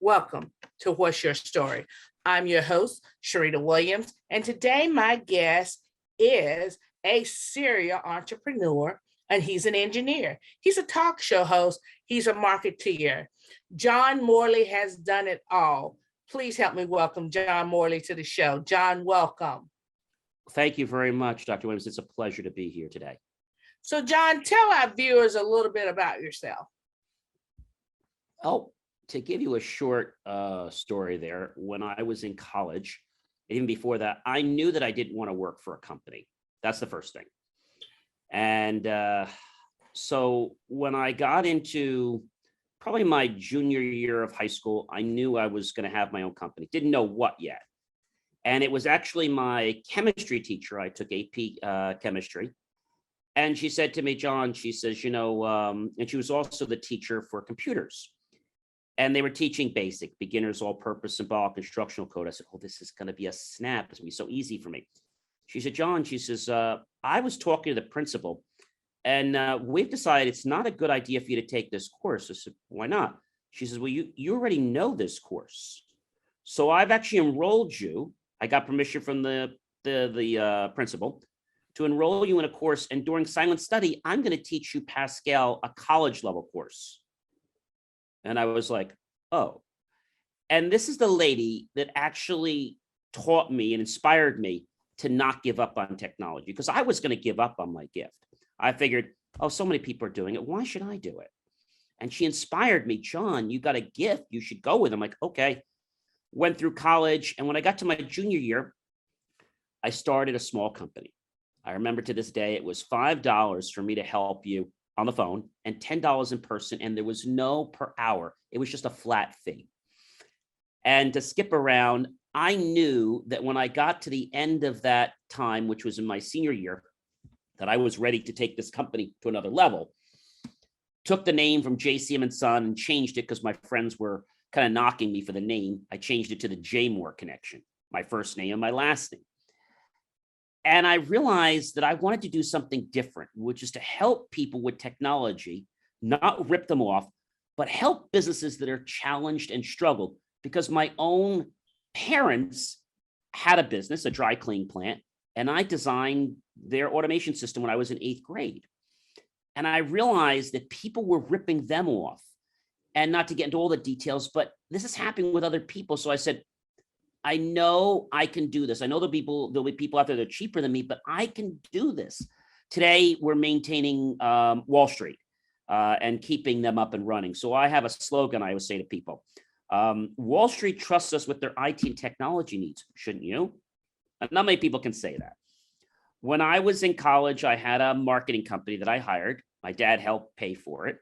Welcome to What's Your Story? I'm your host, Sharita Williams, and today my guest is a serial entrepreneur, and he's an engineer. He's a talk show host. He's a marketeer. John Morley has done it all. Please help me welcome John Morley to the show. John, welcome. Thank you very much, Dr. Williams. It's a pleasure to be here today. So, John, tell our viewers a little bit about yourself. Oh, to give you a short story there, when I was in college, even before that, I knew that I didn't want to work for a company. That's the first thing. And so when I got into probably my junior year of high school, I knew I was going to have my own company. Didn't know what yet. And it was actually my chemistry teacher. I took AP chemistry. And she said to me, John, she says, and she was also the teacher for computers. And they were teaching basic, beginners, all-purpose, symbolic, instructional code. I said, oh, this is going to be a snap. It's going to be so easy for me. She said, John, she says, I was talking to the principal, and we've decided it's not a good idea for you to take this course. I said, why not? She says, well, you already know this course. So I've actually enrolled you. I got permission from the principal to enroll you in a course. And during silent study, I'm going to teach you Pascal, a college level course. And I was like, oh. And this is the lady that actually taught me and inspired me to not give up on technology, because I was going to give up on my gift. I figured, oh, so many people are doing it. Why should I do it? And she inspired me, John, you got a gift. You should go with it. I'm like, okay. Went through college. And when I got to my junior year, I started a small company. I remember to this day, it was $5 for me to help you on the phone and $10 in person. And there was no per hour. It was just a flat fee. And to skip around, I knew that when I got to the end of that time, which was in my senior year, that I was ready to take this company to another level. Took the name from JCM and Son and changed it because my friends were kind of knocking me for the name. I changed it to the J Moore Connection, my first name and my last name. And I realized that I wanted to do something different, which is to help people with technology, not rip them off, but help businesses that are challenged and struggled. Because my own parents had a business, a dry cleaning plant, and I designed their automation system when I was in 8th grade. And I realized that people were ripping them off. And not to get into all the details, but this is happening with other people. So I said, I know I can do this. I know there'll be people out there that are cheaper than me, but I can do this. Today, we're maintaining Wall Street and keeping them up and running. So I have a slogan I always say to people. Wall Street trusts us with their IT and technology needs, shouldn't you? And not many people can say that. When I was in college, I had a marketing company that I hired. My dad helped pay for it.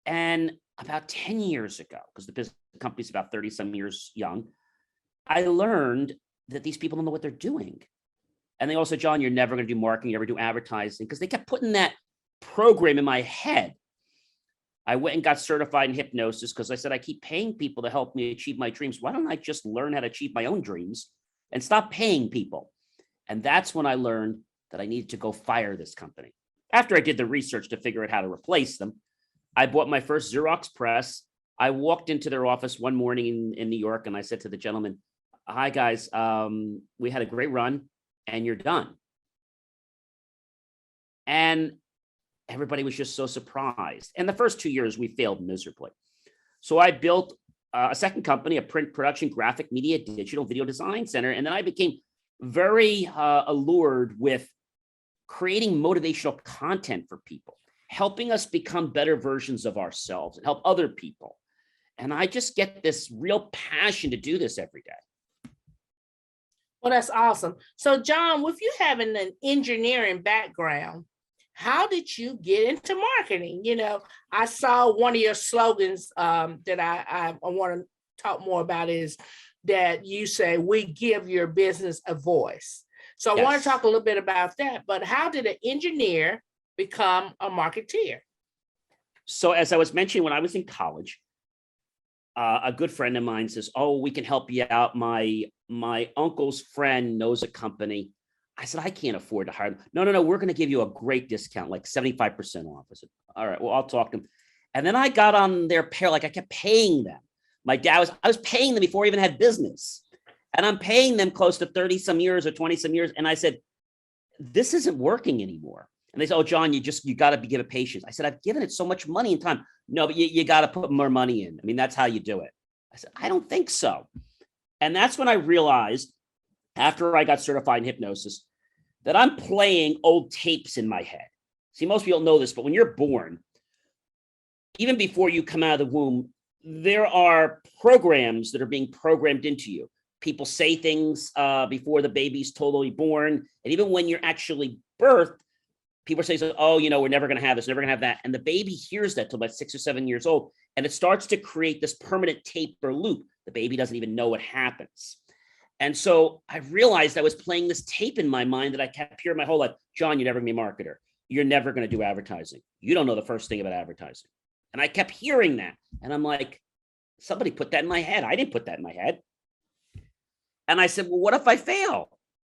And about 10 years ago, because the business company's about 30 some years young, I learned that these people don't know what they're doing. And they also, John, you're never going to do marketing, you never do advertising, because they kept putting that program in my head. I went and got certified in hypnosis because I said, I keep paying people to help me achieve my dreams. Why don't I just learn how to achieve my own dreams and stop paying people? And that's when I learned that I needed to go fire this company. After I did the research to figure out how to replace them, I bought my first Xerox press. I walked into their office one morning in New York, and I said to the gentleman, hi, guys, we had a great run, and you're done. And everybody was just so surprised. And the first 2 years, we failed miserably. So I built a second company, a print production, graphic media, digital video design center. And then I became very allured with creating motivational content for people, helping us become better versions of ourselves and help other people. And I just get this real passion to do this every day. Well, that's awesome. So, John, with you having an engineering background, how did you get into marketing? I saw one of your slogans that I want to talk more about is that you say, we give your business a voice. So I want to talk a little bit about that, but how did an engineer become a marketeer? So as I was mentioning, when I was in college, a good friend of mine says, oh, we can help you out. My uncle's friend knows a company. I said, I can't afford to hire them. No, we're going to give you a great discount, like 75% off. I said, all right, well, I'll talk to them. And then I got on their payroll, like I kept paying them. I was paying them before I even had business. And I'm paying them close to 30 some years or 20 some years. And I said, this isn't working anymore. And they said, oh, John, you got to give it patience. I said, I've given it so much money and time. No, but you got to put more money in. I mean, that's how you do it. I said, I don't think so. And that's when I realized, after I got certified in hypnosis, that I'm playing old tapes in my head. See, most people know this, but when you're born, even before you come out of the womb, there are programs that are being programmed into you. People say things before the baby's totally born. And even when you're actually birthed, people say, oh, we're never going to have this, never going to have that. And the baby hears that till about 6 or 7 years old. And it starts to create this permanent tape or loop. The baby doesn't even know what happens. And so I realized I was playing this tape in my mind that I kept hearing my whole life. John, you're never going to be a marketer. You're never going to do advertising. You don't know the first thing about advertising. And I kept hearing that. And I'm like, somebody put that in my head. I didn't put that in my head. And I said, well, what if I fail?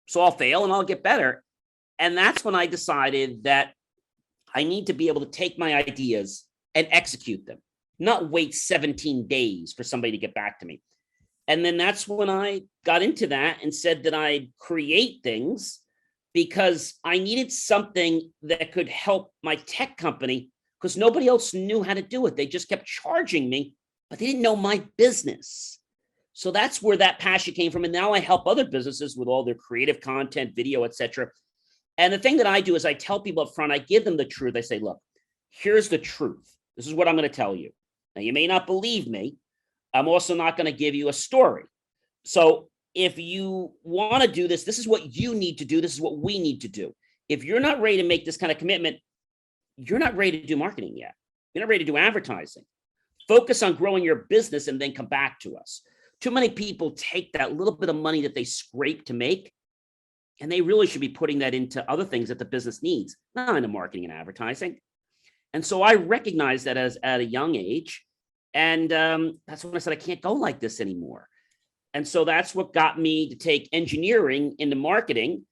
So I'll fail and I'll get better. And that's when I decided that I need to be able to take my ideas and execute them, not wait 17 days for somebody to get back to me. And then that's when I got into that and said that I'd create things because I needed something that could help my tech company because nobody else knew how to do it. They just kept charging me, but they didn't know my business. So that's where that passion came from. And now I help other businesses with all their creative content, video, etc. And the thing that I do is I tell people up front, I give them the truth. I say, look, here's the truth. This is what I'm going to tell you. Now, you may not believe me. I'm also not going to give you a story. So if you want to do this, this is what you need to do. This is what we need to do. If you're not ready to make this kind of commitment, you're not ready to do marketing yet. You're not ready to do advertising. Focus on growing your business and then come back to us. Too many people take that little bit of money that they scrape to make, and they really should be putting that into other things that the business needs, not into marketing and advertising. And so I recognized that at a young age. And that's when I said, I can't go like this anymore. And so that's what got me to take engineering into marketing.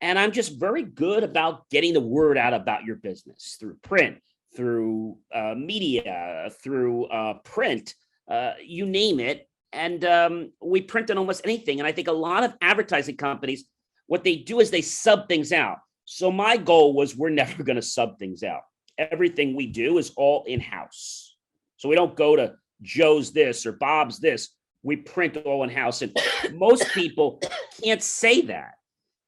And I'm just very good about getting the word out about your business through print, through media, through print, you name it. And we print on almost anything. And I think a lot of advertising companies, what they do is they sub things out. So my goal was we're never going to sub things out. Everything we do is all in-house. So we don't go to Joe's this or Bob's this. We print all in-house. And most people can't say that.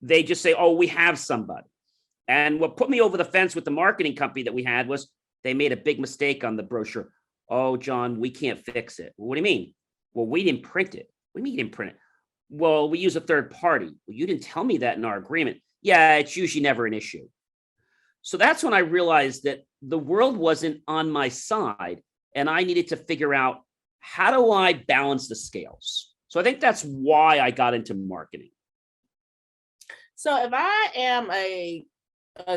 They just say, oh, we have somebody. And what put me over the fence with the marketing company that we had was they made a big mistake on the brochure. Oh, John, we can't fix it. What do you mean? Well, we didn't print it. What do you mean you didn't print it? Well, we use a third party. Well, you didn't tell me that in our agreement. Yeah, it's usually never an issue. So that's when I realized that the world wasn't on my side and I needed to figure out, how do I balance the scales? So I think that's why I got into marketing. So if I am a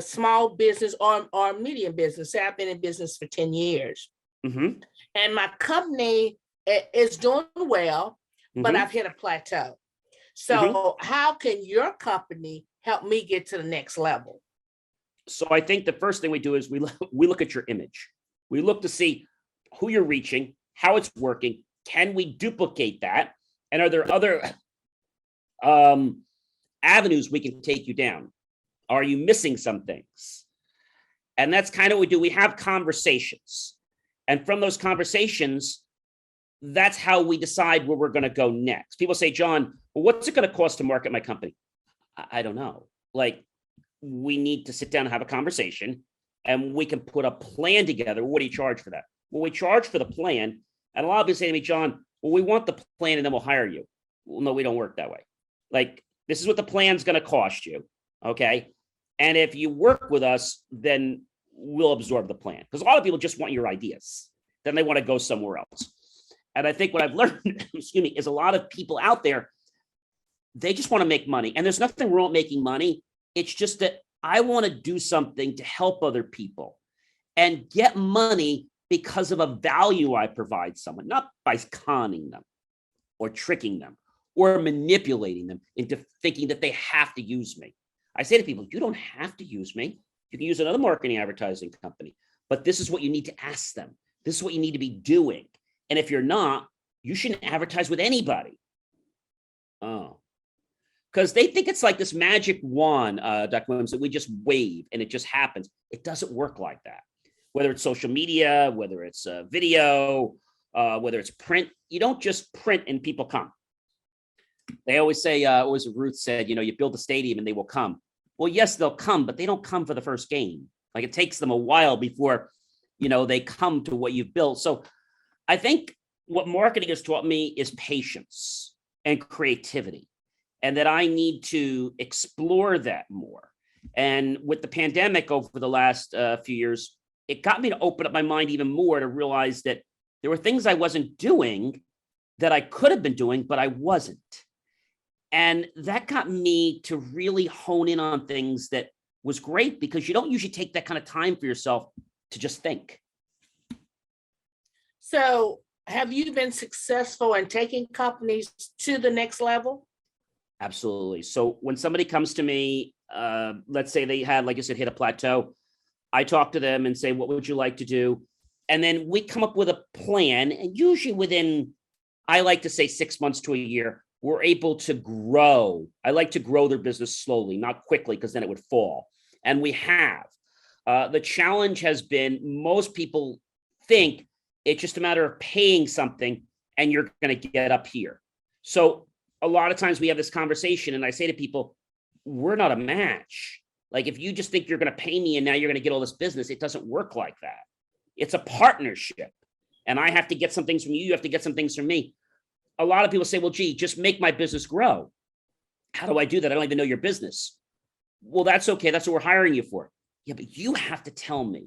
small business or medium business, say I've been in business for 10 years, and my company is doing well, but I've hit a plateau. So how can your company help me get to the next level? So I think the first thing we do is we look at your image. We look to see who you're reaching, how it's working. Can we duplicate that? And are there other avenues we can take you down? Are you missing some things? And that's kind of what we do. We have conversations. And from those conversations, that's how we decide where we're going to go next. People say, John, well, what's it going to cost to market my company? I don't know. Like, we need to sit down and have a conversation and we can put a plan together. What do you charge for that? Well, we charge for the plan. And a lot of people say to me, John, well, we want the plan and then we'll hire you. Well, no, we don't work that way. Like, this is what the plan's going to cost you. Okay. And if you work with us, then we'll absorb the plan. Because a lot of people just want your ideas. Then they want to go somewhere else. And I think what I've learned, excuse me, is a lot of people out there, they just want to make money. And there's nothing wrong with making money. It's just that I want to do something to help other people and get money because of a value I provide someone, not by conning them or tricking them or manipulating them into thinking that they have to use me. I say to people, you don't have to use me. You can use another marketing advertising company, but this is what you need to ask them. This is what you need to be doing. And if you're not, you shouldn't advertise with anybody. Oh, because they think it's like this magic wand, Dr. Williams, that we just wave and it just happens. It doesn't work like that. Whether it's social media, whether it's video, whether it's print, you don't just print and people come. They always say, always Ruth said, you build a stadium and they will come. Well, yes, they'll come, but they don't come for the first game. Like it takes them a while before, they come to what you've built. So I think what marketing has taught me is patience and creativity, and that I need to explore that more. And with the pandemic over the last few years, it got me to open up my mind even more to realize that there were things I wasn't doing that I could have been doing, but I wasn't. And that got me to really hone in on things that was great, because you don't usually take that kind of time for yourself to just think. So have you been successful in taking companies to the next level? Absolutely. So when somebody comes to me, let's say they had, like I said, hit a plateau, I talk to them and say, what would you like to do? And then we come up with a plan. And usually within, I like to say 6 months to a year, we're able to grow. I like to grow their business slowly, not quickly, because then it would fall. And we have. The challenge has been, most people think it's just a matter of paying something and you're going to get up here. So a lot of times we have this conversation and I say to people, we're not a match. Like if you just think you're going to pay me and now you're going to get all this business, it doesn't work like that. It's a partnership. And I have to get some things from you. You have to get some things from me. A lot of people say, well, gee, just make my business grow. How do I do that? I don't even know your business. Well, that's okay. That's what we're hiring you for. Yeah, but you have to tell me.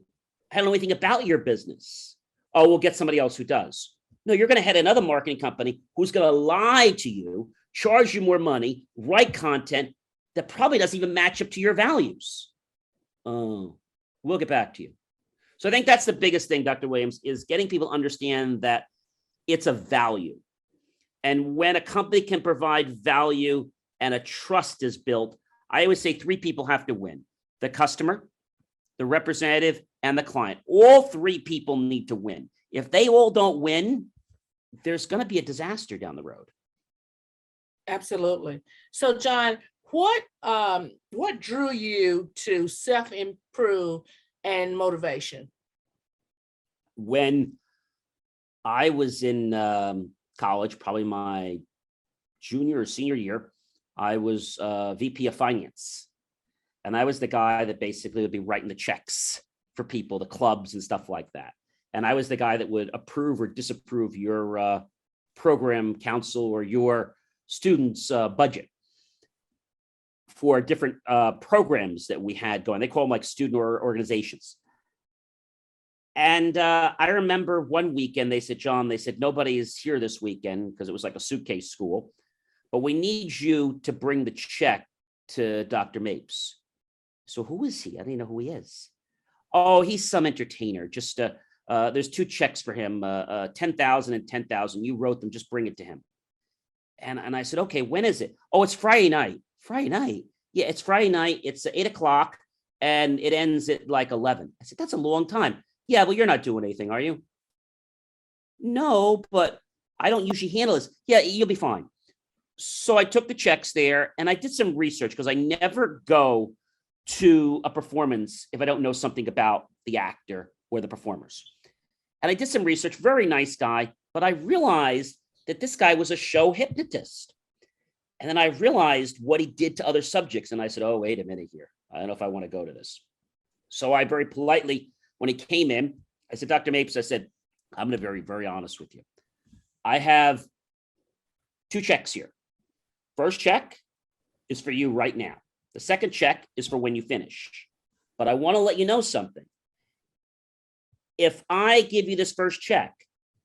I don't know anything about your business. Oh, we'll get somebody else who does. No, you're going to head another marketing company who's going to lie to you, charge you more money, write content that probably doesn't even match up to your values. Oh, we'll get back to you. So I think that's the biggest thing, Dr. Williams, is getting people to understand that it's a value. And when a company can provide value and a trust is built, I always say 3 people have to win: the customer, the representative, and the client. All 3 people need to win. If they all don't win, there's going to be a disaster down the road. Absolutely. So, John, what drew you to self-improve and motivation? When I was in college, probably my junior or senior year, I was VP of finance. And I was the guy that basically would be writing the checks for people, the clubs and stuff like that. And I was the guy that would approve or disapprove your program council or your students' budget for different programs that we had going. They call them like student organizations. And I remember one weekend they said, John, they said, nobody is here this weekend because it was like a suitcase school, but we need you to bring the check to Dr. Mapes. So who is he? I don't even know who he is. Oh, he's some entertainer. Just there's 2 checks for him, 10,000 and 10,000. You wrote them, just bring it to him. And I said, okay, when is it? Oh, it's Friday night. Friday night? Yeah, it's Friday night. It's 8:00 and it ends at like 11. I said, that's a long time. Yeah, well, you're not doing anything, are you? No, but I don't usually handle this. Yeah, you'll be fine. So I took the checks there and I did some research, because I never go to a performance if I don't know something about the actor or the performers. And I did some research, very nice guy, but I realized that this guy was a show hypnotist. And then I realized what he did to other subjects. And I said, oh, wait a minute here. I don't know if I want to go to this. So I very politely, when he came in, I said, Dr. Mapes, I said, I'm going to be very, very honest with you. I have 2 checks here. First check is for you right now. The second check is for when you finish. But I want to let you know something. If I give you this first check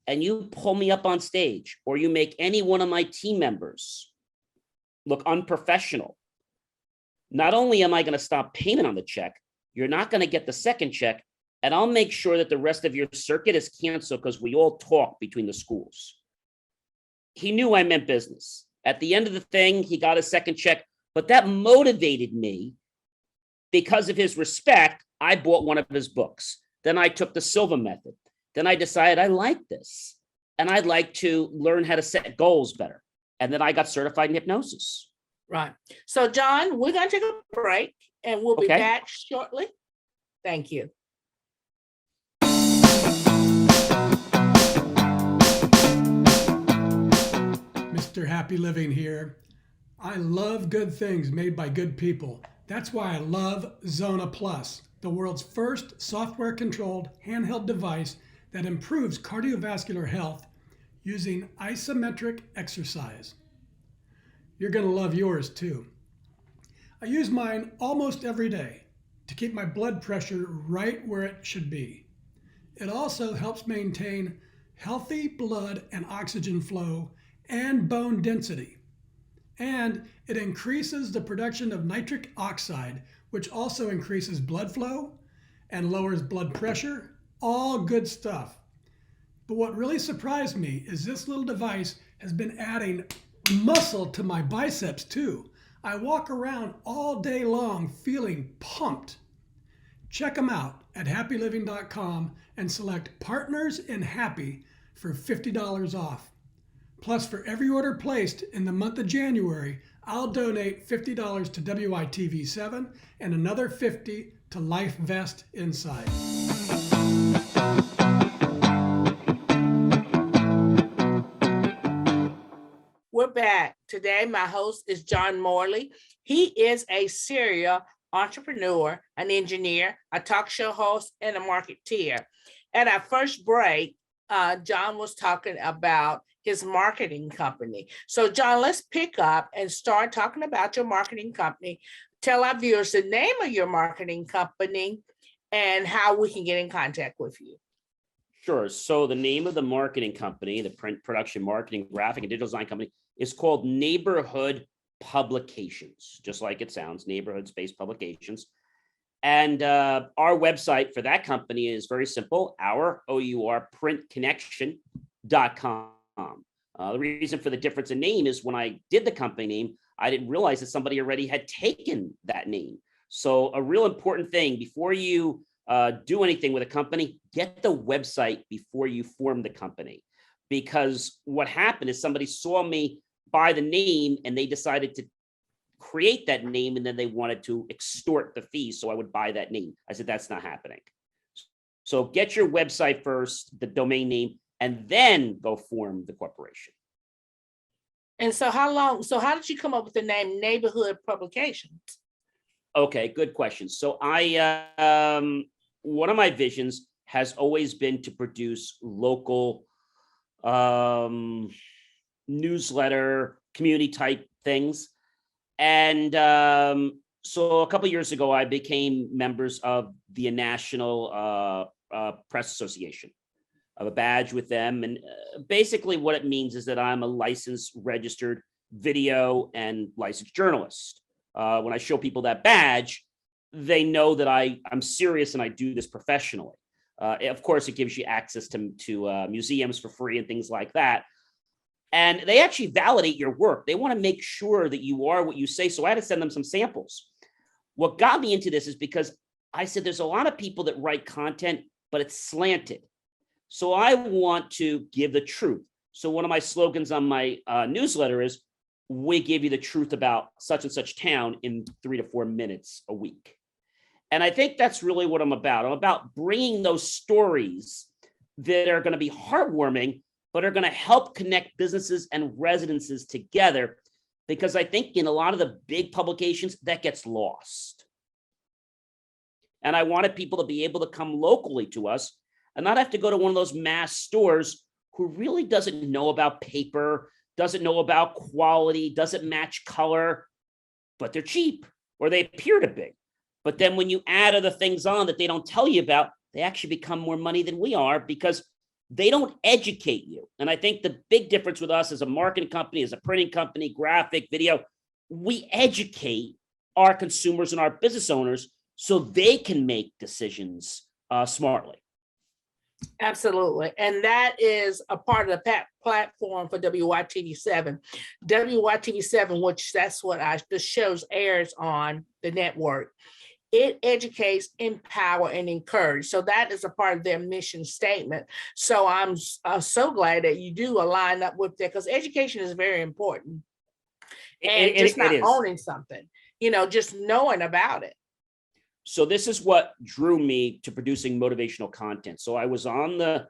and you pull me up on stage, or you make any one of my team members look unprofessional, not only am I going to stop payment on the check, you're not going to get the second check, and I'll make sure that the rest of your circuit is canceled, because we all talk between the schools. He knew I meant business. At the end of the thing, he got a second check, but that motivated me. Because of his respect, I bought one of his books. Then I took the Silva method. Then I decided I like this. and I'd like to learn how to set goals better. And then I got certified in hypnosis. Right. So, John, we're going to take a break and we'll be Okay. back shortly. Thank you. Mr. Happy Living here. I love good things made by good people. That's why I love Zona Plus, the world's first software-controlled handheld device that improves cardiovascular health using isometric exercise. You're going to love yours too. I use mine almost every day to keep my blood pressure right where it should be. It also helps maintain healthy blood and oxygen flow and bone density. And it increases the production of nitric oxide, which also increases blood flow and lowers blood pressure. All good stuff. But what really surprised me is this little device has been adding muscle to my biceps too. I walk around all day long feeling pumped. Check them out at happyliving.com and select Partners in Happy for $50 off. Plus, for every order placed in the month of January, I'll donate $50 to WYTV7 and another $50 to Life Vest Inside. We're back. Today, my host is John Morley. He is a serial entrepreneur, an engineer, a talk show host, and a marketeer. At our first break, John was talking about his marketing company. So, John, let's pick up and start talking about your marketing company. Tell our viewers the name of your marketing company and how we can get in contact with you. Sure. So the name of the marketing company, the print production marketing, graphic and digital design company, is called Neighborhood Publications, just like it sounds, neighborhood space publications. And our website for that company is very simple, printconnection.com. The reason for the difference in name is when I did the company name, I didn't realize that somebody already had taken that name. So a real important thing before you do anything with a company, get the website before you form the company. Because what happened is somebody saw me by the name and they decided to create that name and then they wanted to extort the fees. So I would buy that name. I said, that's not happening. So get your website first, the domain name, and then go form the corporation. And so how did you come up with the name Neighborhood Publications? Okay, good question. So one of my visions has always been to produce local newsletter, community type things. And so a couple of years ago, I became members of the National Press Association. I have a badge with them. And basically what it means is that I'm a licensed, registered video and licensed journalist. When I show people that badge, they know that I'm serious and I do this professionally. Of course, it gives you access to museums for free and things like that. And they actually validate your work. They want to make sure that you are what you say. So I had to send them some samples. What got me into this is because I said there's a lot of people that write content, but it's slanted. So I want to give the truth. So one of my slogans on my newsletter is, we give you the truth about such and such town in 3 to 4 minutes a week. And I think that's really what I'm about. I'm about bringing those stories that are going to be heartwarming, but are going to help connect businesses and residences together. Because I think in a lot of the big publications, that gets lost. And I wanted people to be able to come locally to us and not have to go to one of those mass stores who really doesn't know about paper, doesn't know about quality, doesn't match color, but they're cheap or they appear to be. But then when you add other things on that they don't tell you about, they actually become more money than we are because they don't educate you. And I think the big difference with us as a marketing company, as a printing company, graphic, video, we educate our consumers and our business owners so they can make decisions smartly. Absolutely. And that is a part of the platform for WYTV7. WYTV7, which that's what the shows airs on the network. it educates, empower, and encourage. So that is a part of their mission statement. So I'm so glad that you do align up with that, because education is very important. And just not owning something, just knowing about it. So this is what drew me to producing motivational content. So I was on the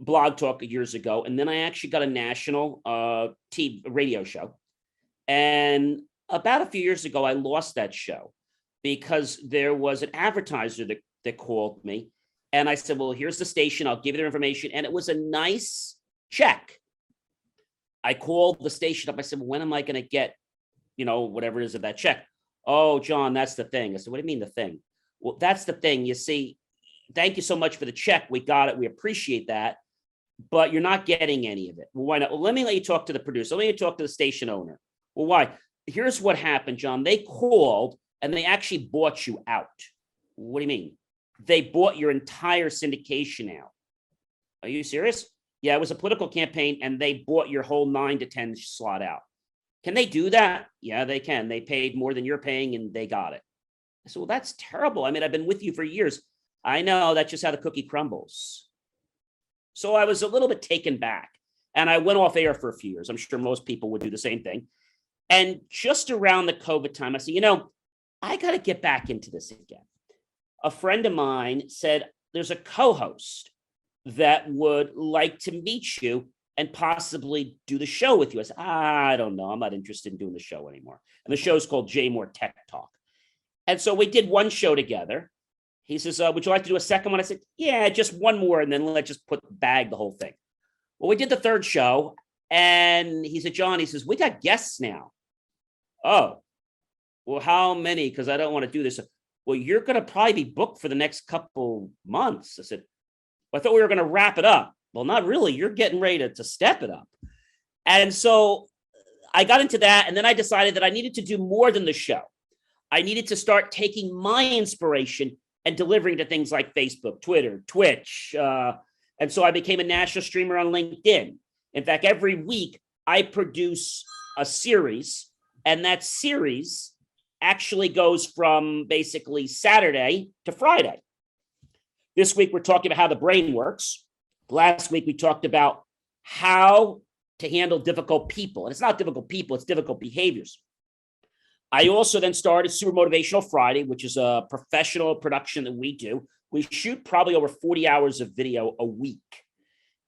Blog Talk years ago, and then I actually got a national TV radio show. And about a few years ago, I lost that show because there was an advertiser that called me. And I said, well, here's the station. I'll give you their information. And it was a nice check. I called the station up. I said, well, when am I going to get, whatever it is of that check? Oh, John, that's the thing. I said, what do you mean the thing? Well, that's the thing. You see, thank you so much for the check. We got it. We appreciate that. But you're not getting any of it. Well, why not? Well, let me let you talk to the producer. Let me talk to the station owner. Well, why? Here's what happened, John. They called and they actually bought you out. What do you mean? They bought your entire syndication out. Are you serious? Yeah, it was a political campaign and they bought your whole 9 to 10 slot out. Can they do that? Yeah, they can. They paid more than you're paying and they got it. I said, well, that's terrible. I mean, I've been with you for years. I know, that's just how the cookie crumbles. So I was a little bit taken back and I went off air for a few years. I'm sure most people would do the same thing. And just around the COVID time, I said, I got to get back into this again. A friend of mine said, there's a co-host that would like to meet you and possibly do the show with you. I said, I don't know. I'm not interested in doing the show anymore. And the show's called J More Tech Talk. And so we did one show together. He says, would you like to do a second one? I said, yeah, just one more. And then let's just bag the whole thing. Well, we did the third show. And he said, John, he says, we got guests now. Oh, well, how many? Because I don't want to do this. Well, you're going to probably be booked for the next couple months. I said, well, I thought we were going to wrap it up. Well, not really. You're getting ready to step it up. And so I got into that. And then I decided that I needed to do more than the show. I needed to start taking my inspiration and delivering to things like Facebook, Twitter, Twitch. And so I became a national streamer on LinkedIn. In fact, every week I produce a series, and that series actually goes from basically Saturday to Friday. This week, we're talking about how the brain works. Last week, we talked about how to handle difficult people. And it's not difficult people, it's difficult behaviors. I also then started Super Motivational Friday, which is a professional production that we do. We shoot probably over 40 hours of video a week.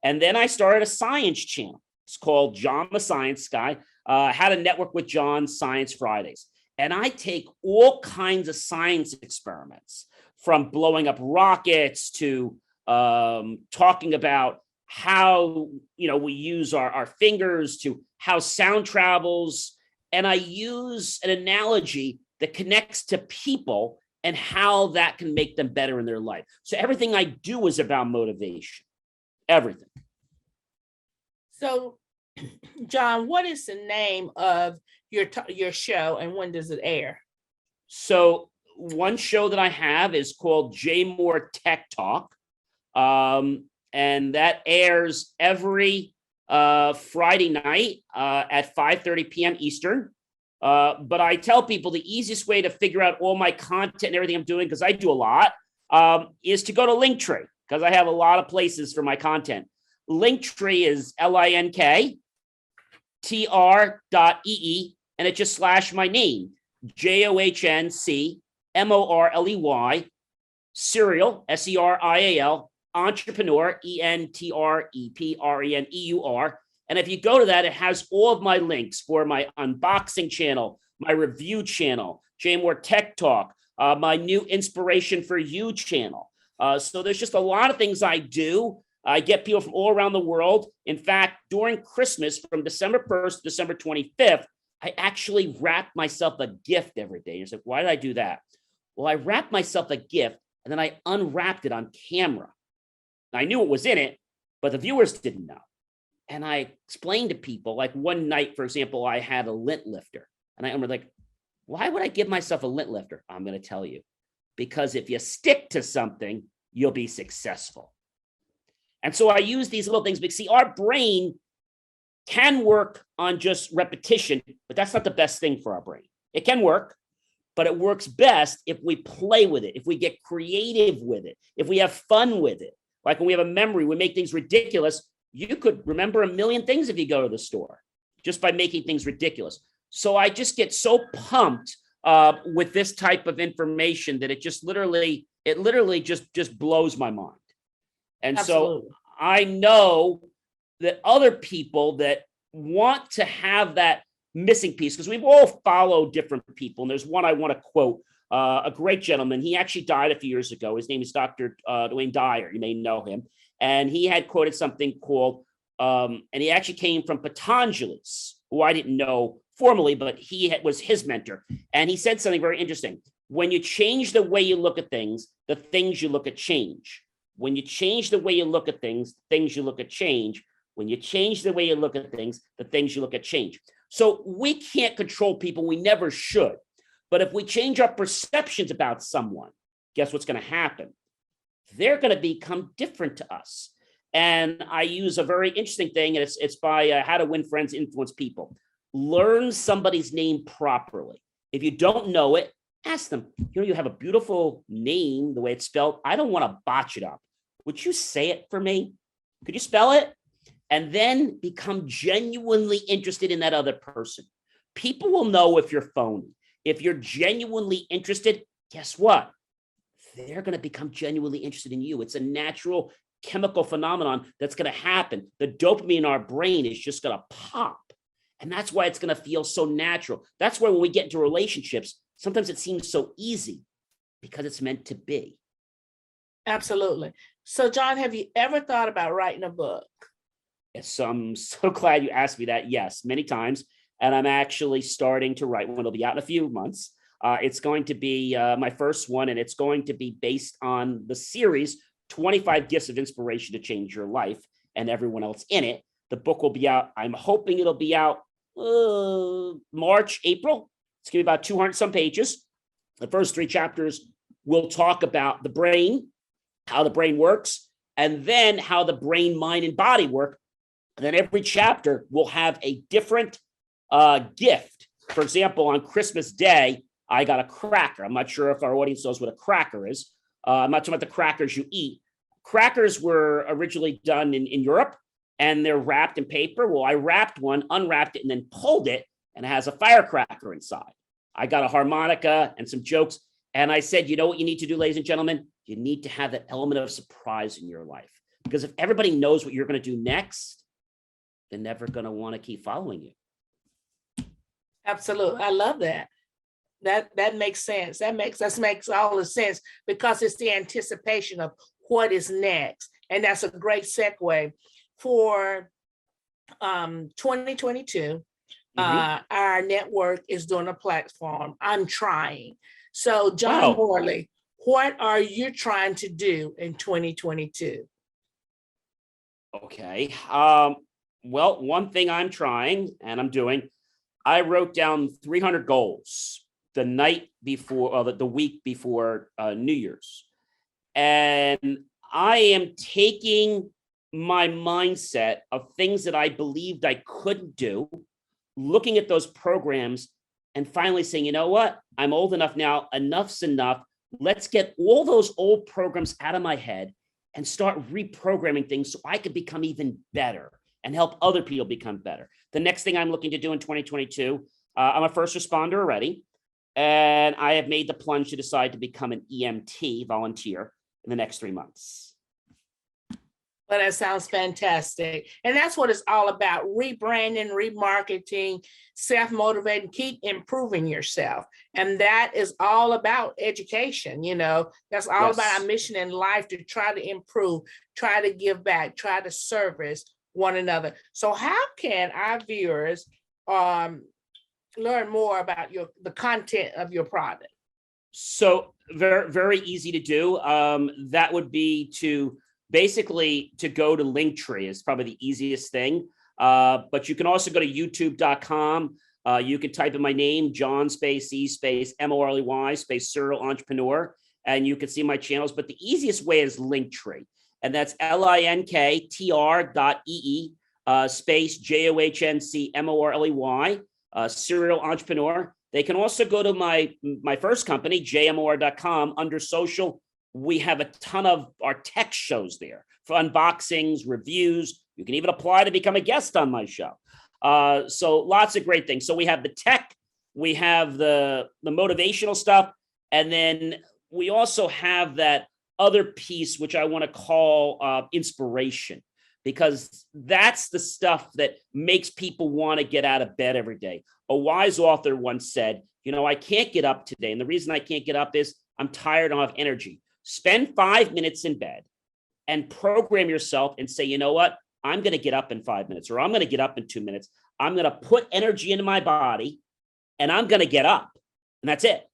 And then I started a science channel. It's called John the Science Guy, How to Network with John Science Fridays. And I take all kinds of science experiments, from blowing up rockets to talking about how, we use our fingers, to how sound travels. And I use an analogy that connects to people and how that can make them better in their life. So everything I do is about motivation, everything. So, John, what is the name of your show and when does it air? So one show that I have is called J More Tech Talk. And that airs every Friday night at 5:30 p.m. Eastern. But I tell people the easiest way to figure out all my content and everything I'm doing, because I do a lot, is to go to Linktree, because I have a lot of places for my content. Linktree is linktr.ee, and it just slash my name, JOHNCMORLEY, serial, SERIAL, entrepreneur, ENTREPRENEUR. And if you go to that, it has all of my links for my unboxing channel, my review channel, J More Tech Talk, my new Inspiration for You channel. So there's just a lot of things I do. I get people from all around the world. In fact, during Christmas, from December 1st to December 25th, I actually wrap myself a gift every day. You're like, why did I do that? Well, I wrapped myself a gift and then I unwrapped it on camera. I knew what was in it, but the viewers didn't know. And I explained to people, like one night, for example, I had a lint lifter. And I'm like, why would I give myself a lint lifter? I'm going to tell you. Because if you stick to something, you'll be successful. And so I use these little things because, see, our brain can work on just repetition, but that's not the best thing for our brain. It can work, but it works best if we play with it, if we get creative with it, if we have fun with it. Like when we have a memory, we make things ridiculous. You could remember a million things if you go to the store just by making things ridiculous. So I just get so pumped with this type of information that it literally just blows my mind. And Absolutely. so I know that other people that want to have that missing piece, because we've all followed different people. And there's one I want to quote, a great gentleman. He actually died a few years ago. His name is Dr. Dwayne Dyer. You may know him. And he had quoted something called, and he actually came from Patanjali's, who I didn't know formally, but he was his mentor. And he said something very interesting. When you change the way you look at things, the things you look at change. When you change the way you look at things, things you look at change. When you change the way you look at things, the things you look at change. So we can't control people. We never should. But if we change our perceptions about someone, guess what's going to happen? They're going to become different to us. And I use a very interesting thing, and it's by How to Win Friends, Influence People. Learn somebody's name properly. If you don't know it, ask them, you have a beautiful name, the way it's spelled. I don't want to botch it up. Would you say it for me? Could you spell it? And then become genuinely interested in that other person. People will know if you're phony. If you're genuinely interested, guess what? They're going to become genuinely interested in you. It's a natural chemical phenomenon that's going to happen. The dopamine in our brain is just going to pop. And that's why it's going to feel so natural. That's why when we get into relationships, sometimes it seems so easy because it's meant to be. Absolutely. So, John, have you ever thought about writing a book? Yes, I'm so glad you asked me that. Yes, many times. And I'm actually starting to write one. It'll be out in a few months. It's going to be my first one, and it's going to be based on the series, 25 Gifts of Inspiration to Change Your Life, and everyone else in it. The book will be out. I'm hoping it'll be out March, April. It's going to be about 200 some pages. The first 3 chapters will talk about the brain, how the brain works, and then how the brain, mind, and body work. And then every chapter will have a different gift. For example, on Christmas Day, I got a cracker. I'm not sure if our audience knows what a cracker is. I'm not talking about the crackers you eat. Crackers were originally done in Europe, and they're wrapped in paper. Well, I wrapped one, unwrapped it, and then pulled it, and it has a firecracker inside. I got a harmonica and some jokes, and I said, you know what you need to do, ladies and gentlemen? You need to have that element of surprise in your life. Because if everybody knows what you're going to do next, they're never going to want to keep following you. Absolutely. I love that. That makes sense. That makes all the sense, because it's the anticipation of what is next. And that's a great segue for 2022. Our network is doing a platform. I'm trying. So, John Morley, what are you trying to do in 2022? Okay. Well, one thing I'm trying and I'm doing, I wrote down 300 goals the night before, the week before New Year's. And I am taking my mindset of things that I believed I couldn't do, looking at those programs and finally saying, you know what? I'm old enough now, enough's enough. Let's get all those old programs out of my head and start reprogramming things so I could become even better and help other people become better. The next thing I'm looking to do in 2022, I'm a first responder already, and I have made the plunge to decide to become an EMT volunteer in the next 3 months. Well, that sounds fantastic. And that's what it's all about: rebranding, remarketing, self-motivating, keep improving yourself. And that is all about education. That's all about our mission in life, to try to improve, try to give back, try to service one another. So how can our viewers learn more about the content of your product? So very, very easy to do. That would be to basically to go to Linktree is probably the easiest thing. But you can also go to youtube.com. You can type in my name, John space E space Morley space serial entrepreneur, and you can see my channels. But the easiest way is Linktree. And that's linktr.ee space JOHNC MORLEY, serial entrepreneur. They can also go to my first company, jmor.com. Under social, we have a ton of our tech shows there for unboxings, reviews. You can even apply to become a guest on my show. So lots of great things. So we have the tech, we have the motivational stuff, and then we also have that other piece, which I want to call inspiration, because that's the stuff that makes people want to get out of bed every day. A wise author once said, I can't get up today. And the reason I can't get up is I'm tired, I don't have energy. Spend 5 minutes in bed and program yourself and say, you know what? I'm going to get up in 5 minutes, or I'm going to get up in 2 minutes. I'm going to put energy into my body and I'm going to get up. And that's it.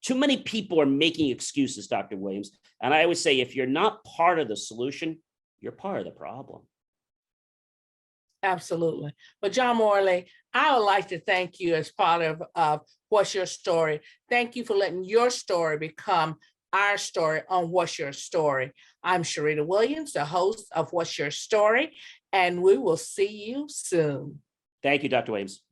Too many people are making excuses, Dr. Williams. And I always say, if you're not part of the solution, you're part of the problem. Absolutely. But John Morley, I would like to thank you as part of What's Your Story. Thank you for letting your story become our story on What's Your Story. I'm Sharita Williams, the host of What's Your Story, and we will see you soon. Thank you, Dr. Williams.